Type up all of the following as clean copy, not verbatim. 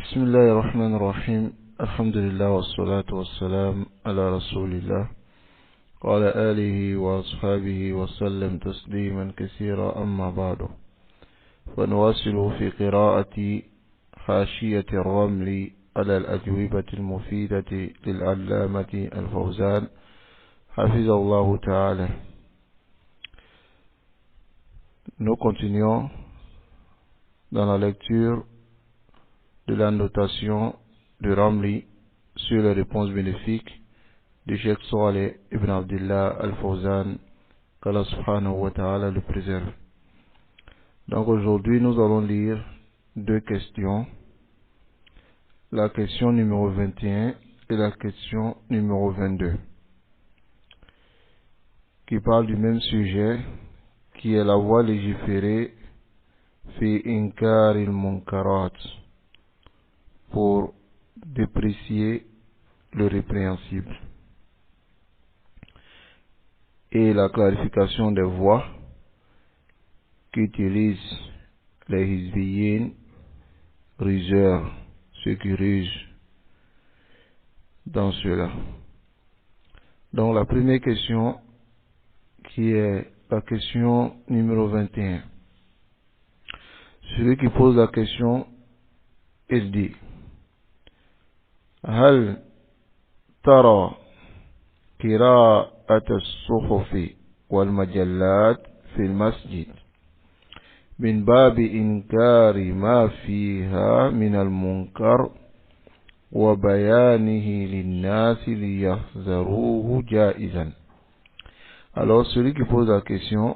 بسم الله الرحمن الرحيم. الحمد لله والصلاة والسلام على رسول الله وعلى آله وأصحابه وسلم تسليما كثيرا. أما بعد، فنواصل في قراءة حاشية الرمل على الأجوبة المفيدة للعلامة الفوزان حفظه الله تعالى. Nous continuons dans la lecture de la notation de Ramli sur les réponses bénéfiques du Cheikh Saleh ibn Abdullah al-Fawzan, qu'Allah subhanahu wa ta'ala le préserve. Donc aujourd'hui nous allons lire deux questions, la question numéro 21 et la question numéro 22, qui parlent du même sujet, qui est la voie légiférée fi inkar al-munkarat, pour déprécier le répréhensible, et la clarification des voies qu'utilisent les hizbiyin, ruseurs, ceux qui rusent dans cela. Donc la première question, qui est la question numéro 21. Celui qui pose la question, il dit: هل ترى قراءة الصحف والمجلات في المسجد من باب إنكار ما فيها من المنكر وبيانه للناس ليحذروه جائزا؟ Alors celui qui pose la question,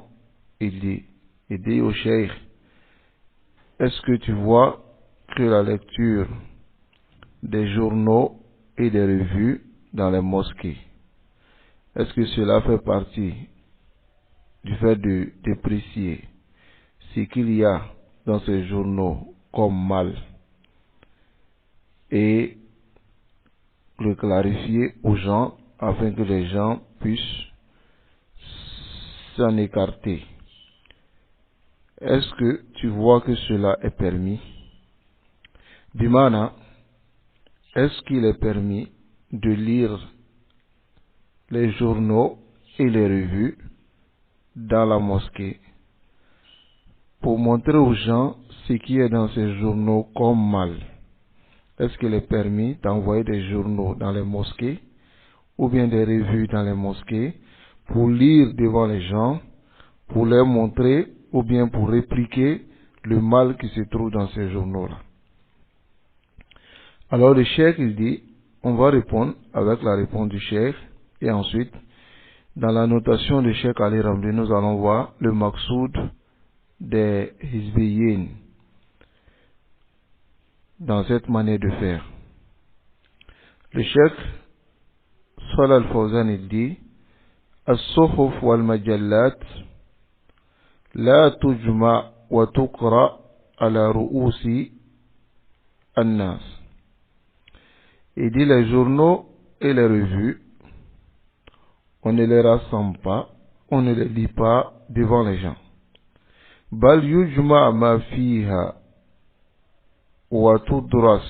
il dit au cheikh: est-ce que tu vois que la lecture des journaux et des revues dans les mosquées, est-ce que cela fait partie du fait de déprécier ce qu'il y a dans ces journaux comme mal et le clarifier aux gens afin que les gens puissent s'en écarter? Est-ce que tu vois que cela est permis? Bimana, est-ce qu'il est permis de lire les journaux et les revues dans la mosquée pour montrer aux gens ce qui est dans ces journaux comme mal? Est-ce qu'il est permis d'envoyer des journaux dans les mosquées ou bien des revues dans les mosquées pour lire devant les gens, pour leur montrer ou bien pour répliquer le mal qui se trouve dans ces journaux-là? Alors le cheikh, il dit, on va répondre avec la réponse du cheikh, et ensuite, dans la notation du cheikh Ali Ramli, nous allons voir le maqsoud des hizbiyin dans cette manière de faire. Le cheikh Saleh al-Fawzan, il dit: as-suhuf wal-majallat la tujma wa tuqra ala ru'usi an-nas. Il dit: les journaux et les revues, on ne les rassemble pas, on ne les lit pas devant les gens. Bal yujma ma fiha wa tudras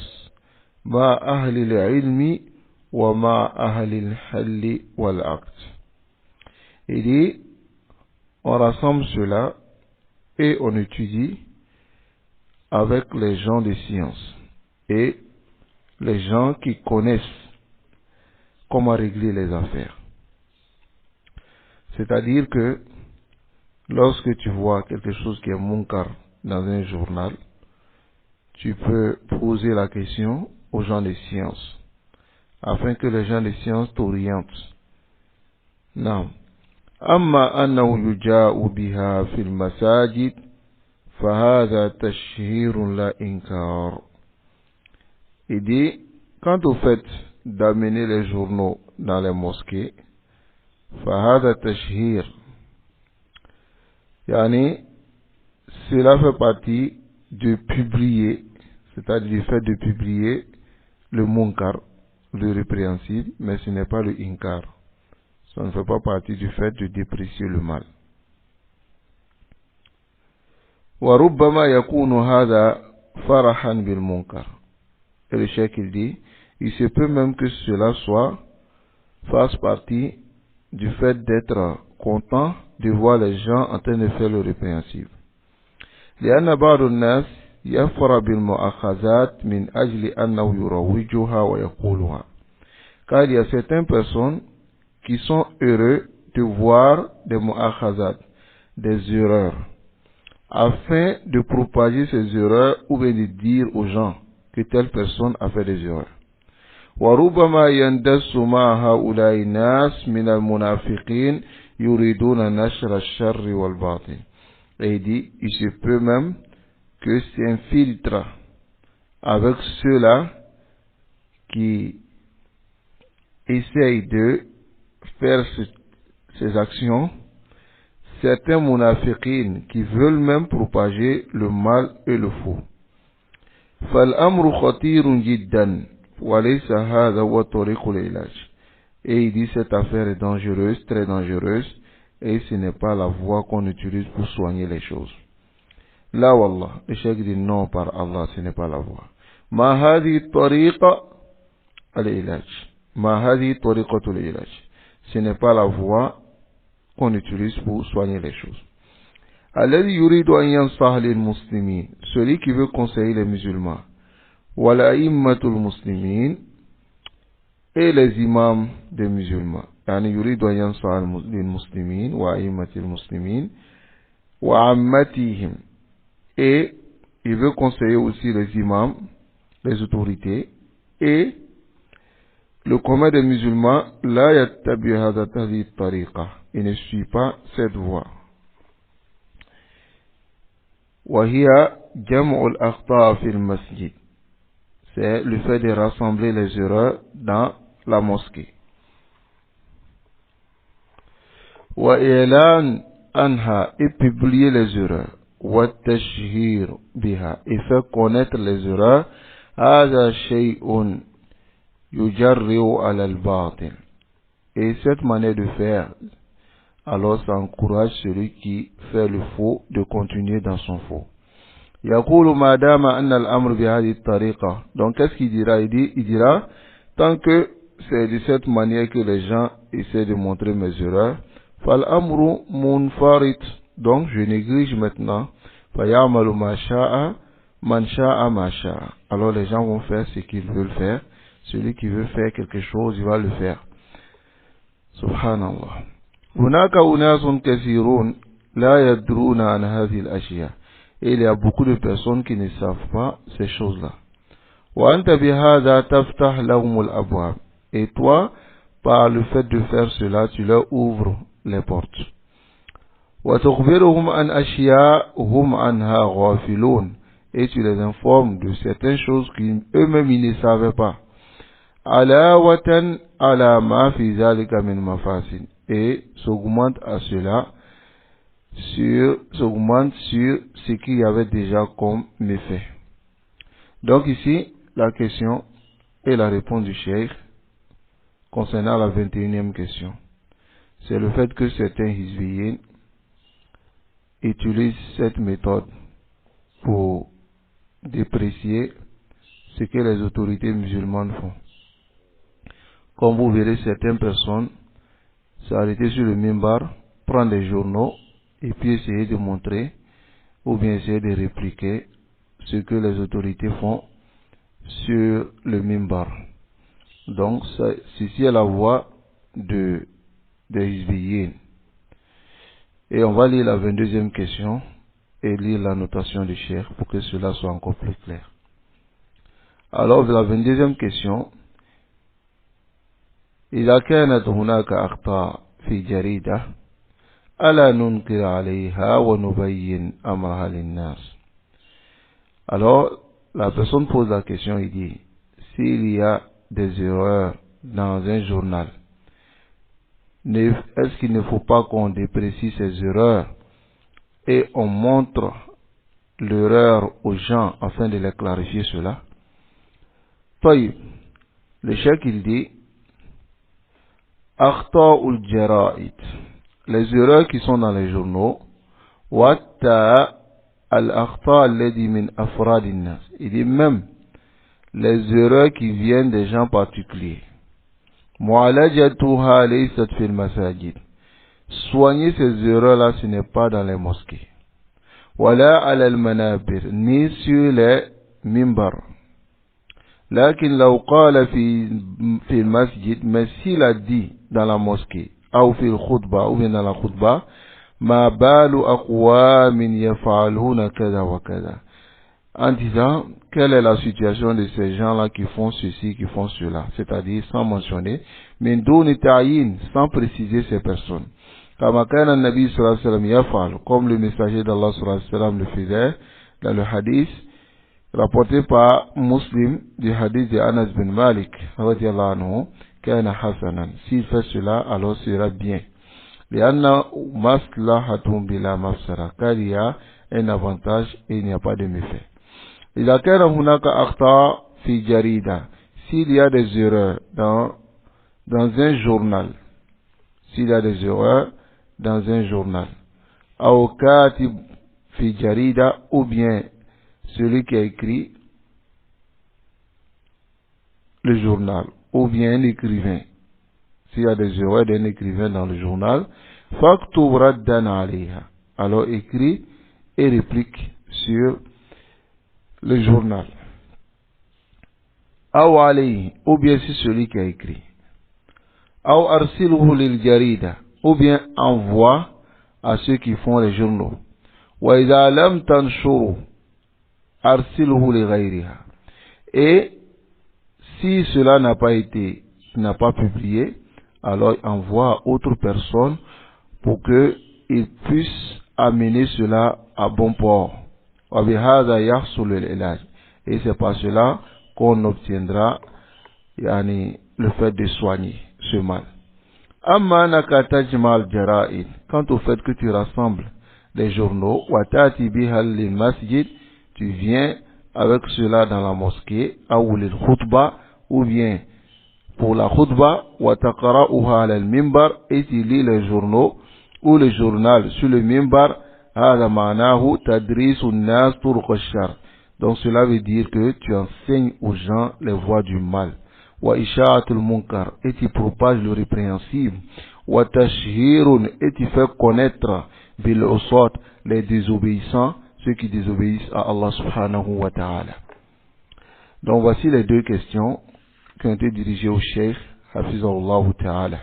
ma ahli al-ilmi wa ma ahli al-halli wal-aqd. Il dit: on rassemble cela et on étudie avec les gens de science et les gens qui connaissent comment régler les affaires. C'est-à-dire que lorsque tu vois quelque chose qui est munkar dans un journal, tu peux poser la question aux gens de science afin que les gens de science t'orientent. Non. أما أنه يجاء بها في المساجد فهذا تشهير لا إنكار. Il dit, quant au fait d'amener les journaux dans les mosquées, فهذا تشهير, yani cela fait partie de publier, c'est-à-dire du fait de publier le munkar, le répréhensible, mais ce n'est pas le inkar. Ça ne fait pas partie du fait de déprécier le mal. وربما يكون هذا فرحا بالمنكر. Et le cheikh il dit, il se peut même que cela fasse partie du fait d'être content de voir les gens en train de faire le répréhensible. لأن بعض الناس يفرح بالمؤاخذات من أجل أنه يروجها ويقولها. Car il y a certaines personnes qui sont heureux de voir des mu'akhazat, des erreurs, afin de propager ces erreurs ou bien de dire aux gens que telle personne a fait des erreurs. وربما يندس مع هؤلاء الناس من المنافقين يريدون نشر الشر والباطل. Et il dit, il se peut même que s'infiltre avec ceux-là qui essayent de faire ces actions, certains munafiqin qui veulent même propager le mal et le faux. فالأمر خطير جدا وليس هذا هو طريق العلاج. Et il dit cette affaire est dangereuse, très dangereuse, et ce n'est pas la voie qu'on utilise pour soigner les choses. Là, wallah, le cheikh dit non, par Allah, ce n'est pas la voie. ما هذه الطريقة العلاج. ما هذه طريقة العلاج. Ce n'est pas la voie qu'on utilise pour soigner les choses. الذي يريد أن ينصح للمسلمين. Celui qui veut conseiller les musulmans. والأئمة المسلمين. Et les imams des musulmans. يعني يريد أن ينصح للمسلمين وأئمة المسلمين وعامتهم. Et il veut conseiller aussi les imams, les autorités et le commun des musulmans. لا يتبع هذه الطريقة. Il ne suit pas cette voie. وهي جمع الأخطاء في المسجد. C'est le fait de rassembler les erreurs dans la mosquée. وإعلان عنها, et publier les erreurs. والتشهير بها, et faire connaître les erreurs. هذا شيء يجرئ على الباطل. Et cette manière de faire, alors ça encourage celui qui fait le faux de continuer dans son faux. يقول ما دام أن الأمر بهذه الطريقة. Donc qu'est-ce qu'il dira? Il dira, tant que c'est de cette manière que les gens essaient de montrer mes erreurs, فالأمر منفرط. Donc je néglige maintenant. فيعمل ما شاء من شاء ما شاء. Alors les gens vont faire ce qu'ils veulent faire. Celui qui veut faire quelque chose, il va le faire. Subhanallah. هناك أناس كثيرون لا يدرون عن هذه الأشياء. Et il y a beaucoup de personnes qui ne savent pas ces choses-là. وأنت بهذا تفتح لهم الأبواب. Et toi, par le fait de faire cela, tu leur ouvres les portes. وتخبرهم عن أشياء هم عنها غافلون. Et tu les informes de certaines choses qu'eux-mêmes ils ne savaient pas. علاوة على ما في ذلك من مفاسد. Et s'augmente à cela, s'augmente sur ce qu'il y avait déjà comme méfait. Donc ici, la question et la réponse du cheikh concernant la 21e question. C'est le fait que certains hizbiyin utilisent cette méthode pour déprécier ce que les autorités musulmanes font. Comme vous verrez, certaines personnes s'arrêter sur le minbar, prendre des journaux et puis essayer de montrer ou bien essayer de répliquer ce que les autorités font sur le minbar. Donc, ceci est la voie des hizbiyin. Et on va lire la 22e question et lire la notation du cheikh pour que cela soit encore plus clair. Alors, la 22e question. إذا كانت هناك أخطاء في جريدة ألا ننكر عليها ونبين أمرها للناس. Alors, la personne pose la question, il dit, s'il y a des erreurs dans un journal, est-ce qu'il ne faut pas qu'on déprécie ces erreurs et on montre l'erreur aux gens afin de les clarifier cela? طيب, le cheikh il dit, أخطاء الجرائد, les erreurs qui sont dans les journaux, وحتى الأخطاء التي من أفراد الناس, il dit même les erreurs qui viennent des gens particuliers. Mu'alajatuha laysat fil masajid. Soigner ces erreurs-là, ce n'est pas dans les mosquées. Wala ala al-manabir, ni sur les mimbars. Lakin law qala fi masjid, mais s'il a dit dans la mosquée, ou fi al-khutbah, ou bien dans la khutbah, ma balu aqwamin yaf'aluna kaza wa kaza. En disant, quelle est la situation de ces gens-là qui font ceci, qui font cela, c'est-à-dire sans mentionner, min duni ta'yin, sans préciser ces personnes. Kama kana Nabi sallallahu alayhi wa sallam yaf'al, comme le messager d'Allah sallallahu alayhi wa sallam le faisait dans le hadith rapporté par Muslim du hadith de Anas bin Malik radiyallahu anhu, kana hasanan. S'il fait cela, alors ce sera bien. Lianna maslahatun bila mafsara, car il y a un avantage et il n'y a pas de méfait. إذا كان هناك أخطاء في جريدة, s'il y a des erreurs dans un journal, s'il y a des erreurs dans un journal, أو كاتب في جريدة, ou bien celui qui a écrit le journal, ou bien un écrivain, s'il y a des erreurs d'un écrivain dans le journal, فاكتب ردا عليها, alors écrit et réplique sur le journal. Aw alayhi, ou bien c'est celui qui a écrit. Aw arsilhu lil jarida, ou bien envoie à ceux qui font les journaux. Wa idha lam tanshuru arsilhu li ghayriha. Et si cela n'a pas publié, alors envoie à autre personne pour que il puisse amener cela à bon port. Et c'est par cela qu'on obtiendra le fait de soigner ce mal. Quant au fait que tu rassembles les journaux, tu viens avec cela dans la mosquée, ou bien pour la khutbah, et tu lis les journaux ou le journal sur le mimbar. Donc cela veut dire que tu enseignes aux gens les voies du mal. Et tu propages le répréhensible. Et tu fais connaître les désobéissants, ceux qui désobéissent à Allah subhanahu wa ta'ala. Donc voici les deux questions qui ont été dirigées au Cheikh Hafizahullah ta'ala.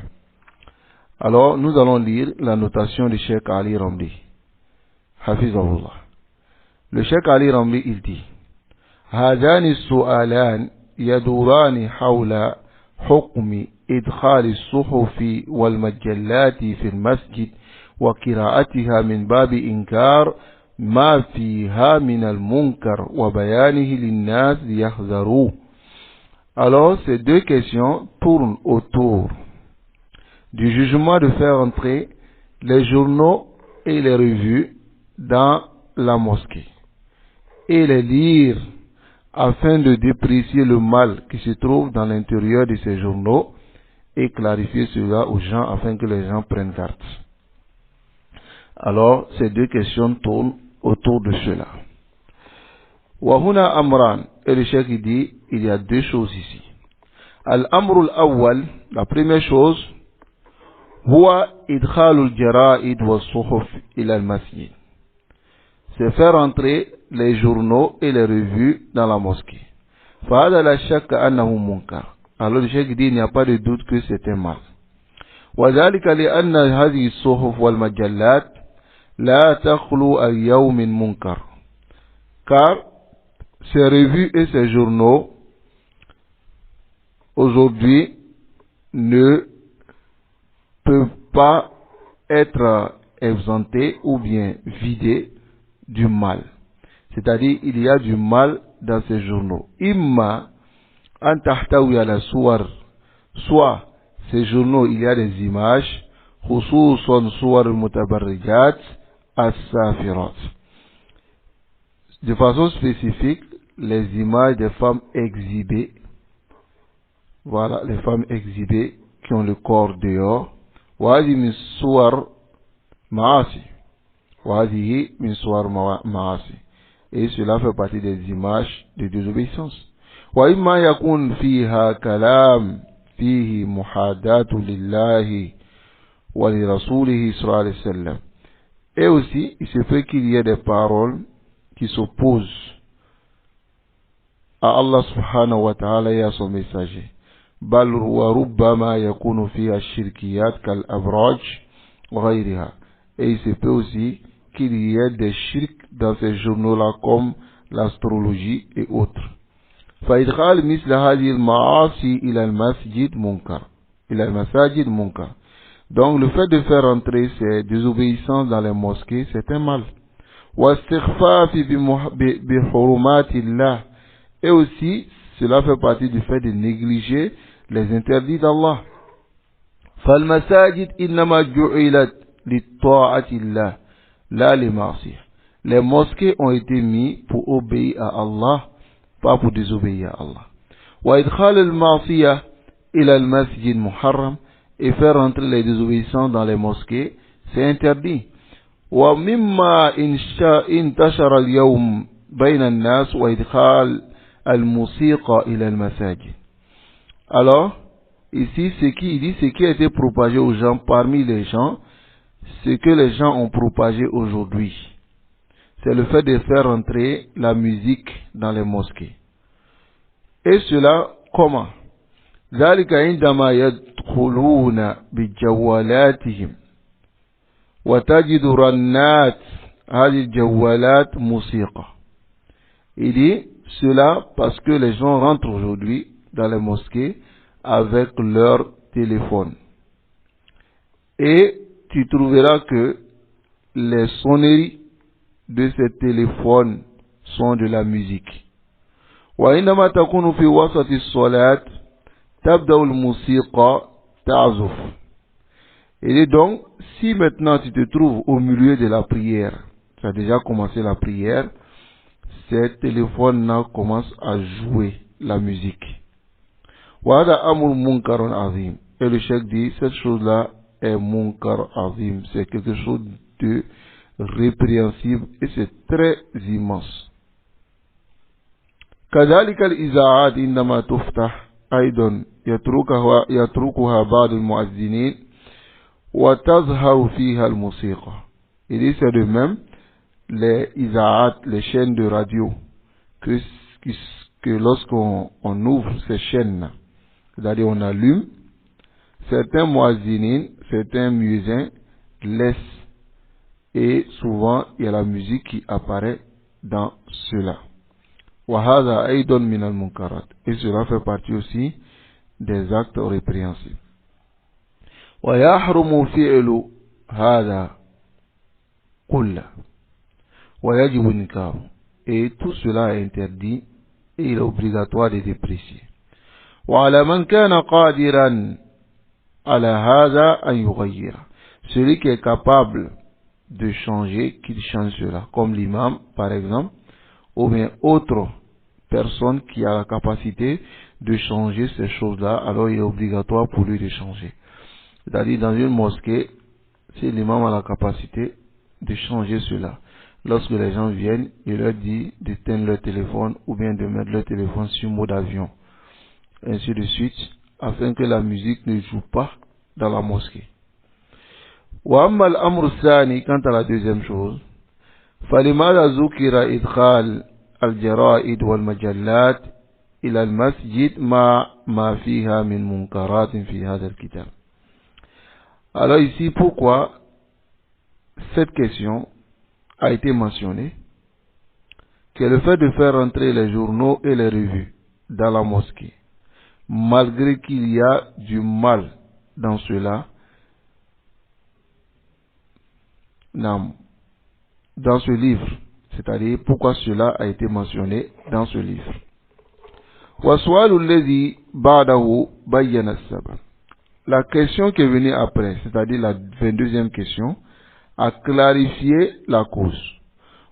Alors nous allons lire la notation du Cheikh Ali Ramli Hafizahullah. Le Cheikh Ali Ramli, il dit: هذان السؤالان يدوران حول حكم إدخال الصحف والمجلات في المسجد وقراءتها من باب إنكار ما فيها من المنكر وبيانه للناس ليحذروه. Alors ces deux questions tournent autour du jugement de faire entrer les journaux et les revues dans la mosquée et les lire afin de déprécier le mal qui se trouve dans l'intérieur de ces journaux et clarifier cela aux gens afin que les gens prennent garde. Alors ces deux questions tournent autour de cela. Wahuna amran, et le cheikh dit il y a deux choses ici. Al-amrul awwal, la première chose, huwa idkhalul jara'id wa suhuf ila al-masjid, c'est faire entrer les journaux et les revues dans la mosquée. Fahada la shakka annahu munkar. Alors le cheikh dit il n'y a pas de doute que c'est un mal. وذلك لأن هذه الصحف والمجلات لا تخلو اليوم من منكر. Car ces revues et ces journaux aujourd'hui ne peuvent pas être exemptés ou bien vidés du mal. C'est-à-dire il y a du mal dans ces journaux. Imma an tahtawi ala suwar, soit ces journaux il y a des images, khususan suwar mutabarrijat as-safirat, de façon spécifique les images des femmes exhibées. Voilà, les femmes exhibées qui ont le corps dehors. Wahadi min suwar ma'asi. Wahadi min suwar ma'asi. Et cela fait partie des images de désobéissance. وإما يكون فيها كلام فيه محاداة لله ولرسوله صلى الله عليه وسلم. Et aussi, il se peut qu'il y ait des paroles qui s'opposent à Allah subhanahu wa ta'ala et à son messager. بل وربما يكون فيها الشركيات كالأبراج وغيرها. Et il se peut aussi qu'il y ait des shirks dans ces journaux-là comme l'astrologie et autres. فإدخال مثل هذه المعاصي إلى المسجد منكر. إلى المساجد منكر. Donc le fait de faire entrer ces désobéissances dans les mosquées, c'est un mal. واستخفاف بحرمات الله. Et aussi, cela fait partie du fait de négliger les interdits d'Allah. فالمساجد إنما جعلت لطاعة الله لا لمعصية. Les mosquées ont été mis pour obéir à Allah, pas pour désobéir à Allah. وإدخال المعصية إلى المسجد محرم. Et faire entrer les désobéissants dans les mosquées, c'est interdit. ومما انتشر اليوم بين الناس وإدخال الموسيقى إلى المساجد. Alors, ici, ce qui a été propagé aux gens, parmi les gens, ce que les gens ont propagé aujourd'hui, c'est le fait de faire entrer la musique dans les mosquées. Et cela, comment? ذلك عندما يدخلون بجوالاتهم وتجد رنات هذه الجوالات موسيقى. Il dit cela parce que les gens rentrent aujourd'hui dans les mosquées avec leur téléphone. Et tu trouveras que les sonneries de ces téléphones sont de la musique. وعندما تكون في وسط الصلاة تبدأ الموسيقى تعزف. Et donc, si maintenant tu te trouves au milieu de la prière, tu as déjà commencé la prière, ces téléphones-là commencent à jouer la musique. وهذا أمر منكر عظيم. Et le cheikh dit, cette chose-là est munkar azim, c'est quelque chose de répréhensible et c'est très immense. كذلك الإذاعات عندما تفتح أيضا يتركها بعض المؤذنين وتظهر فيها الموسيقى. Il dit c'est de même les Isaat, les chaînes de radio, que lorsqu'on ouvre ces chaînes, c'est-à-dire on allume, certains muazzinin, certains muezzins laissent, et souvent il y a la musique qui apparaît dans cela. وهذا أيضا من المنكرات. Et cela fait partie aussi des actes répréhensibles. ويحرم فعل هذا كله ويجب إنكاره. Et tout cela est interdit et il est obligatoire de déprécier. وعلى من كان قادرا على هذا أن يغير. Celui qui est capable de changer, qu'il change cela, comme l'imam par exemple, ou bien autre personne qui a la capacité de changer ces choses-là, alors il est obligatoire pour lui de changer. C'est-à-dire dans une mosquée, si l'imam a la capacité de changer cela, lorsque les gens viennent, il leur dit d'éteindre leur téléphone ou bien de mettre leur téléphone sur mode avion, ainsi de suite, afin que la musique ne joue pas dans la mosquée. وأما الأمر الثاني, quant à la deuxième chose, فلماذا ذكر إدخال الجرائد والمجلات إلى المسجد ما فيها من منكرات في هذا الكتاب. Alors ici, pourquoi cette question a été mentionnée, que le fait de faire entrer les journaux et les revues dans la mosquée, malgré qu'il y a du mal dans cela, dans ce livre, c'est-à-dire pourquoi cela a été mentionné dans ce livre. وَسُؤَالُ الَّذِي بَعْدَهُ بَيَّنَ السَّبَبَ. La question qui est venue après, c'est-à-dire la 22e question, a clarifié la cause.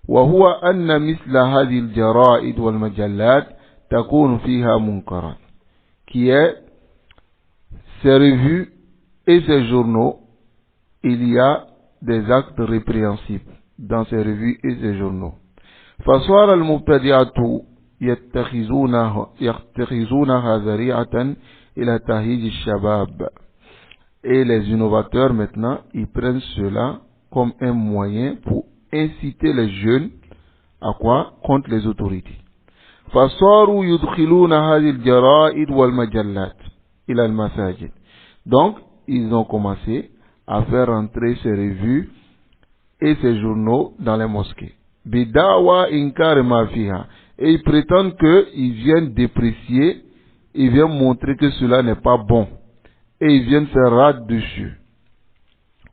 وهو أن مثل هذه الجرائد والمجلات تكون فيها منكرات, qui est ces revues et ces journaux, il y a des actes répréhensibles dans ces revues et ces journaux. فصار المبتدعة يتخذونها ذريعة إلى تهيج الشباب. Et les innovateurs maintenant, ils prennent cela comme un moyen pour inciter les jeunes à quoi? Contre les autorités. فصاروا يدخلون هذه الجرائد والمجلات إلى المساجد. Donc, ils ont commencé à faire entrer ces revues et ces journaux dans les mosquées. Bidawa inkar ma fiha. Et ils prétendent qu'ils viennent déprécier, ils viennent montrer que cela n'est pas bon. Et ils viennent faire rade dessus.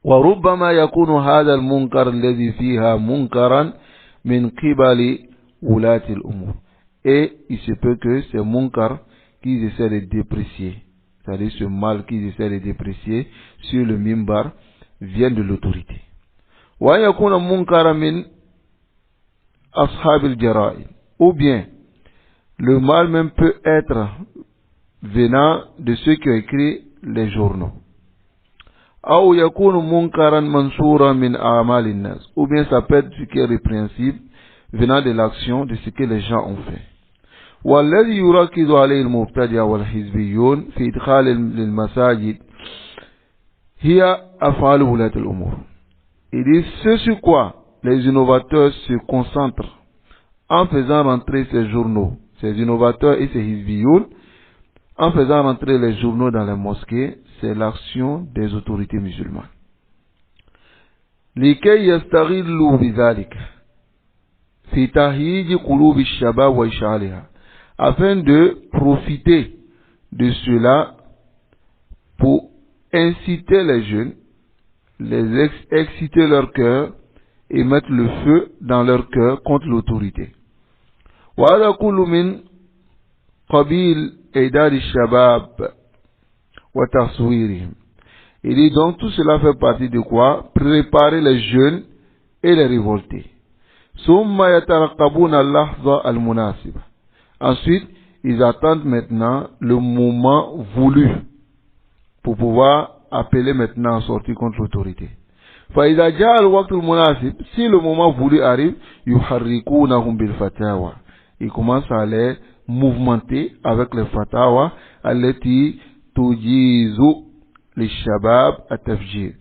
وربما يكون هذا المنكر الذي فيها منكرا من قبل ولاة الأمور. Et il se peut que ces munkar qu'ils essaient de déprécier, c'est-à-dire ce mal qu'ils essaient de déprécier sur le mimbar, vient de l'autorité. وأن يكون منكرا من أصحاب الجرائد. Ou bien, le mal même peut être venant de ceux qui ont écrit les journaux. أو يكون منكرا منصورا من أعمال الناس. Ou bien ça peut être ce qui est répréhensible venant de l'action de ce que les gens ont fait. والذي يركز عليه المبتدع والحزبيون في إدخال للمساجد هي أفعال ولاة الأمور. Il dit ce sur quoi les innovateurs se concentrent en faisant rentrer ces journaux, ces innovateurs et ces hizbiyoun, en faisant rentrer les journaux dans les mosquées, c'est l'action des autorités musulmanes. لكي يستغلوا بذلك في تهييج قلوب الشباب وإشعالها, afin de profiter de cela pour inciter les jeunes, les exciter leur cœur et mettre le feu dans leur cœur contre l'autorité. وهذا كل من قبيل إعداد الشباب وتصويرهم. Il dit donc tout cela fait partie de quoi? Préparer les jeunes et les révolter. ثم يترقبون اللحظة المناسبة. Ensuite, ils attendent maintenant le moment voulu pour pouvoir appeler maintenant à sortir contre l'autorité. فإذا جاء الوقت المناسب, si le moment voulu arrive, يحركونهم بالفتاوى. Ils commencent à les mouvementer avec les fatawa التي تجيز للشباب التفجير.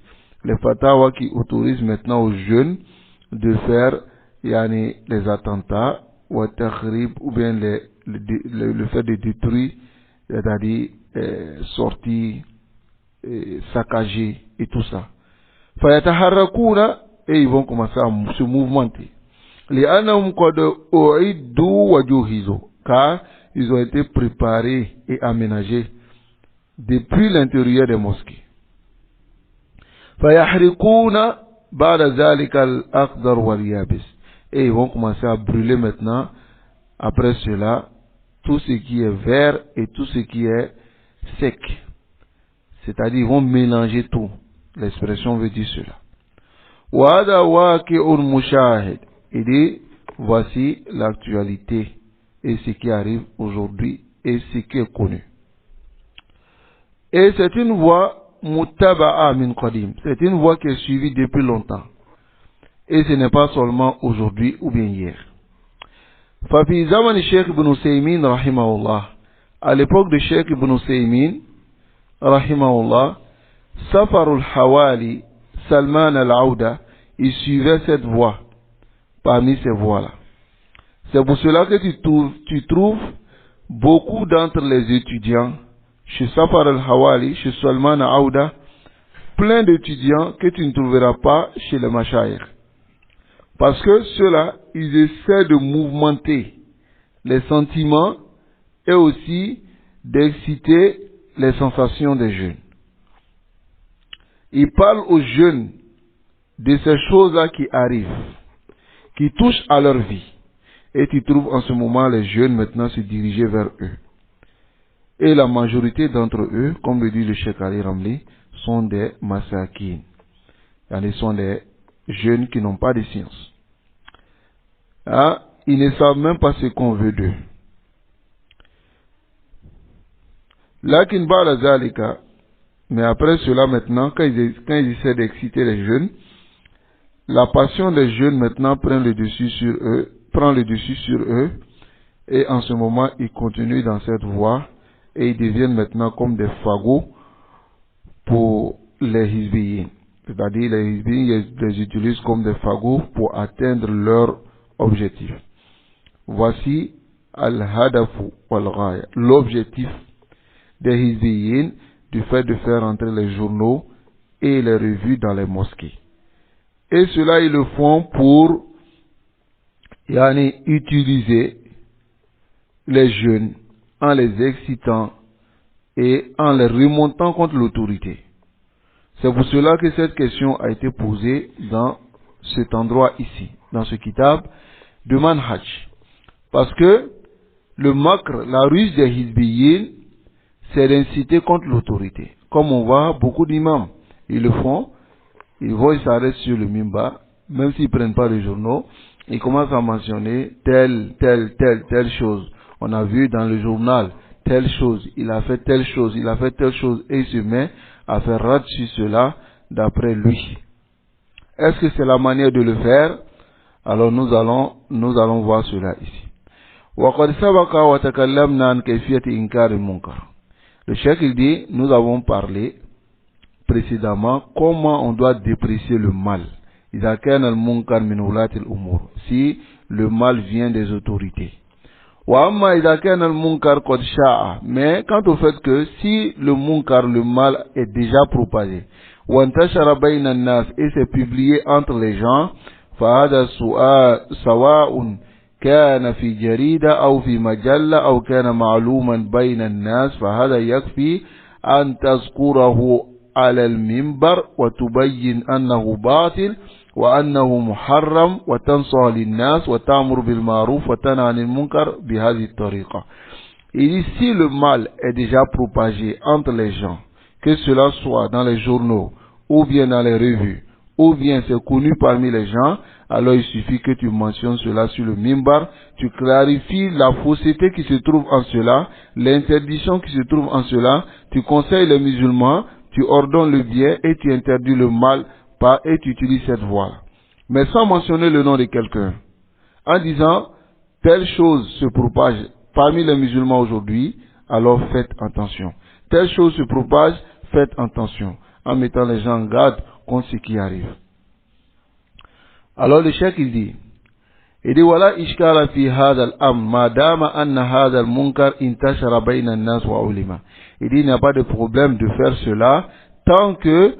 Les fatawa qui autorisent maintenant aux jeunes de faire les attentats ou bien le fait de détruire, c'est-à-dire sortir, saccager et tout ça. فيتحركون, et ils vont commencer à se mouvementer. لأنهم قد أعدوا وجهزوا, car ils ont été préparés et aménagés depuis l'intérieur des mosquées. فيحرقون بعد ذلك الأخضر واليابس, et ils vont commencer à brûler maintenant après cela tout ce qui est vert et tout ce qui est sec, c'est-à-dire ils vont mélanger tout. L'expression veut dire cela. وهذا واقع مشاهد. Il dit voici l'actualité et ce qui arrive aujourd'hui et ce qui est connu. Et c'est une voie muttaba'a min qadim. C'est une voie qui est suivie depuis longtemps. Et ce n'est pas seulement aujourd'hui ou bien hier. ففي زمن الشيخ ابن سيمين رحمه الله, à l'époque de Cheikh Ibn Saymin رحمه الله, Safar al-Hawali Salman al-Aouda, il suivait cette voie parmi ces voies-là. C'est pour cela que tu trouves beaucoup d'entre les étudiants chez Safar al-Hawali, chez Salman al-Aouda, plein d'étudiants que tu ne trouveras pas chez les Mashayikh. Parce que ceux-là, ils essaient de mouvementer les sentiments et aussi d'exciter les sensations des jeunes. Ils parlent aux jeunes de ces choses-là qui arrivent, qui touchent à leur vie. Et tu trouves en ce moment les jeunes maintenant se diriger vers eux. Et la majorité d'entre eux, comme le dit le Cheikh Ali Ramli, sont des masakin. Ils sont des jeunes qui n'ont pas de science. Ils ne savent même pas ce qu'on veut d'eux. Lakin ba'da zalika, mais après cela maintenant, quand ils essaient d'exciter les jeunes, la passion des jeunes maintenant prend le dessus sur eux, Et en ce moment, ils continuent dans cette voie et ils deviennent maintenant comme des fagots pour les hizbiyin. C'est-à-dire les hizbiyin, ils les utilisent comme des fagots pour atteindre leur objectif. Voici al-hadafu wal-ghaya, l'objectif des hizbiyin du fait de faire entrer les journaux et les revues dans les mosquées. Et cela, ils le font pour utiliser les jeunes en les excitant et en les remontant contre l'autorité. C'est pour cela que cette question a été posée dans cet endroit ici, dans ce kitab de Manhaj. Parce que le makr, la ruse des hizbiyin, c'est d'inciter contre l'autorité. Comme on voit, beaucoup d'imams, ils le font, ils vont, ils s'arrêtent sur le mimbar, même s'ils ne prennent pas les journaux, ils commencent à mentionner telle chose. On a vu dans le journal telle chose, il a fait telle chose, il a fait telle chose, et il se met à faire rate sur cela d'après lui. Est-ce que c'est la manière de le faire? Alors nous allons voir cela ici. وقد سبق وتكلمنا عن كيفية إنكار المنكر. Le cheikh il dit, nous avons parlé précédemment comment on doit déprécier le mal. إذا كان المنكر من ولاة الأمور, si le mal vient des autorités. وأما إذا كان المنكر قد شاع, mais quant au fait que si le munkar, le mal est déjà propagé, وانتشر بين الناس, et c'est publié entre les gens, فهذا سواء كان في جريدة أو في مجلة أو كان معلوما بين الناس, فهذا يكفي أن تذكره على المنبر وتبين أنه باطل وأنه محرم وتنصح للناس وتأمر بالمعروف وتنهى عن المنكر بهذه الطريقة. Et ici le mal est déjà propagé entre les gens, que cela soit dans les journaux ou bien dans les revues, ou bien c'est connu parmi les gens, alors il suffit que tu mentionnes cela sur le mimbar, tu clarifies la fausseté qui se trouve en cela, l'interdiction qui se trouve en cela, tu conseilles les musulmans, tu ordonnes le bien et tu interdis le mal, et tu utilises cette voie. Mais sans mentionner le nom de quelqu'un. En disant, telle chose se propage parmi les musulmans aujourd'hui, alors faites attention. Telle chose se propage, faites attention. En mettant les gens en garde contre ce qui arrive. Alors le cheikh il dit voilà ishkala fi hadha al-amr ma dama anna hadha al-munkar intashara bayna an-nas wa ulima. Il dit il n'y a pas de problème de faire cela tant que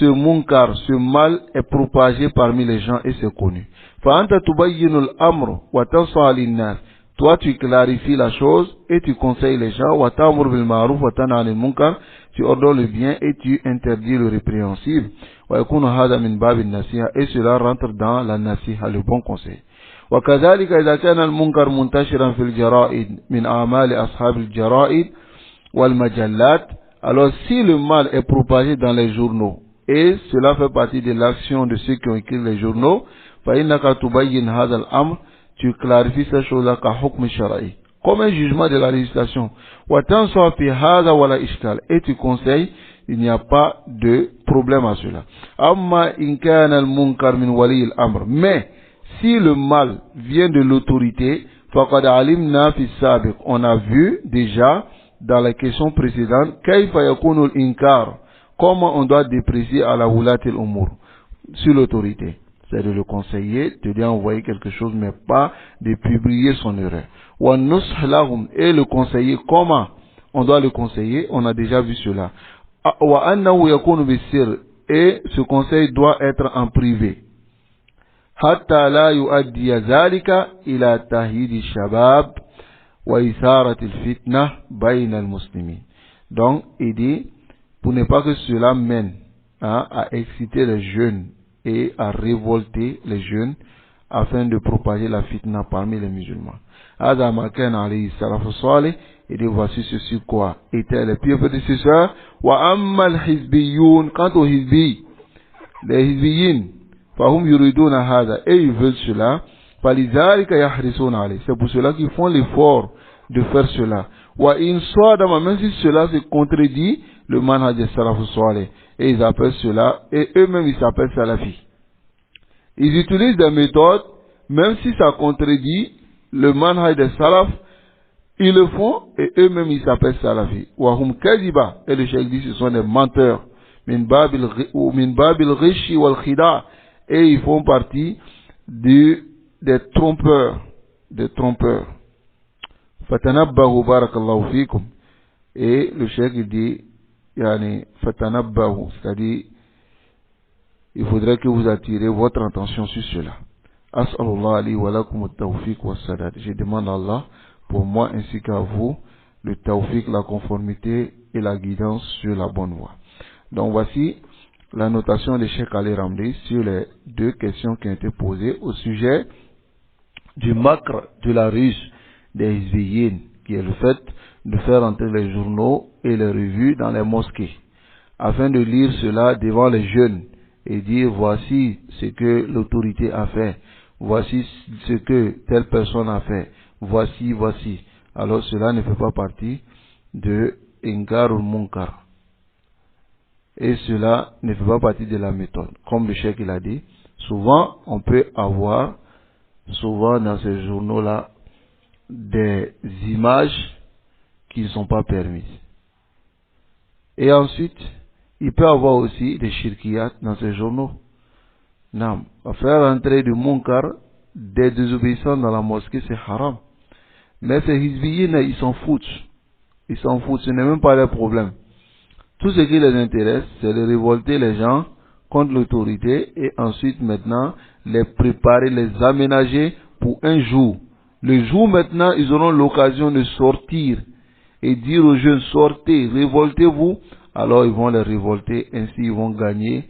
ce munkar, ce mal est propagé parmi les gens et c'est connu. Fa anta tubayyinu al-amr wa tansahu lin-nas. Toi tu clarifies la chose et tu conseilles les gens wa ta'muru bil ma'ruf wa tanha 'anil munkar. Tu ordonnes le bien et tu interdis le répréhensible. Et cela rentre dans la nasiha, le bon conseil. وكذلك إذا كان المنكر منتشرا في الجرائد من أعمال أصحاب الجرائد والمجلات. Alors si le mal est propagé dans les journaux et cela fait partie de l'action de ceux qui ont écrit les journaux, فإنك تبين هذا الأمر, tu clarifies ces choses-là كحكم شرعي, comme un jugement de la législation. Et tu conseilles, il n'y a pas de problème à cela. Mais si le mal vient de l'autorité, on a vu déjà dans la question précédente comment on doit déprécier à la wulat al-umur sur l'autorité. C'est de le conseiller, de lui envoyer quelque chose, mais pas de publier son erreur. Et le conseiller, comment on doit le conseiller, on a déjà vu cela. Et ce conseil doit être en privé. حتى لا يؤدي ذلك إلى تهييد الشباب وإثارة الفتنة بين المسلمين. Donc, il dit, pour ne pas que cela mène à exciter les jeunes et à révolter les jeunes afin de propager la fitna parmi les musulmans. Adam Aken alayhi salatu salih, et dit voici ceci quoi étaient les pieux prédécesseurs. Wa ammal hizbiyun, quant aux hizbi, les hizbiyin, fahum yuriduna hada, et ils veulent cela, falizalika yahrisuna alayhi, c'est pour cela qu'ils font l'effort de faire cela. Wa in sadama, même si cela se contredit le manhaj salaf salih, et ils appellent cela, et eux-mêmes ils s'appellent salafis. Ils utilisent des méthodes, même si ça contredit le manhaj des salaf, Ils le font et eux-mêmes ils s'appellent salafis. Wahum kadiba. Et le cheikh dit ce sont des menteurs. Min babil rishi wal khida. Et ils font partie des trompeurs. Des trompeurs. Fatanabbahu barakallahu fikum. Et le cheikh dit, yani, fatanabbahu, c'est-à-dire, il faudrait que vous attirez votre attention sur cela. As'alullah li wa lakum at-tawfiq wa sadad. Je demande à Allah, pour moi ainsi qu'à vous, le tawfiq, la conformité et la guidance sur la bonne voie. Donc voici la notation de Cheikh Ali Ramli sur les deux questions qui ont été posées au sujet du macre, de la ruse des Hizbiyin, qui est le fait de faire entrer les journaux et les revues dans les mosquées, afin de lire cela devant les jeunes et dire voici ce que l'autorité a fait, voici ce que telle personne a fait, voici. Alors cela ne fait pas partie de Inkarul Munkar. Et cela ne fait pas partie de la méthode. Comme le cheikh il a dit, souvent on peut avoir, souvent dans ces journaux-là, des images qui ne sont pas permises. Et ensuite, il peut y avoir aussi des shirkiyat dans ces journaux. Non, faire entrer du munkar, des désobéissants dans la mosquée, c'est haram. Mais ces hizbiyin, ils s'en foutent. Ils s'en foutent, ce n'est même pas leur problème. Tout ce qui les intéresse, c'est de révolter les gens contre l'autorité et ensuite maintenant les préparer, les aménager pour un jour. Le jour maintenant, ils auront l'occasion de sortir et dire aux jeunes, sortez, révoltez-vous. Alors ils vont les révolter, ainsi ils vont gagner,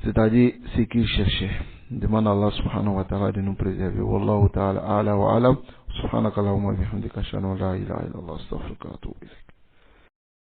c'est-à-dire ce qu'ils cherchaient. Demande à Allah subhanahu wa ta'ala de nous préserver. Wallahu ta'ala ala wa alam. Subhanaka Allahumma bihamdika ashhadu an la ilaha illa Allah astaghfiruka wa atubu ilayk.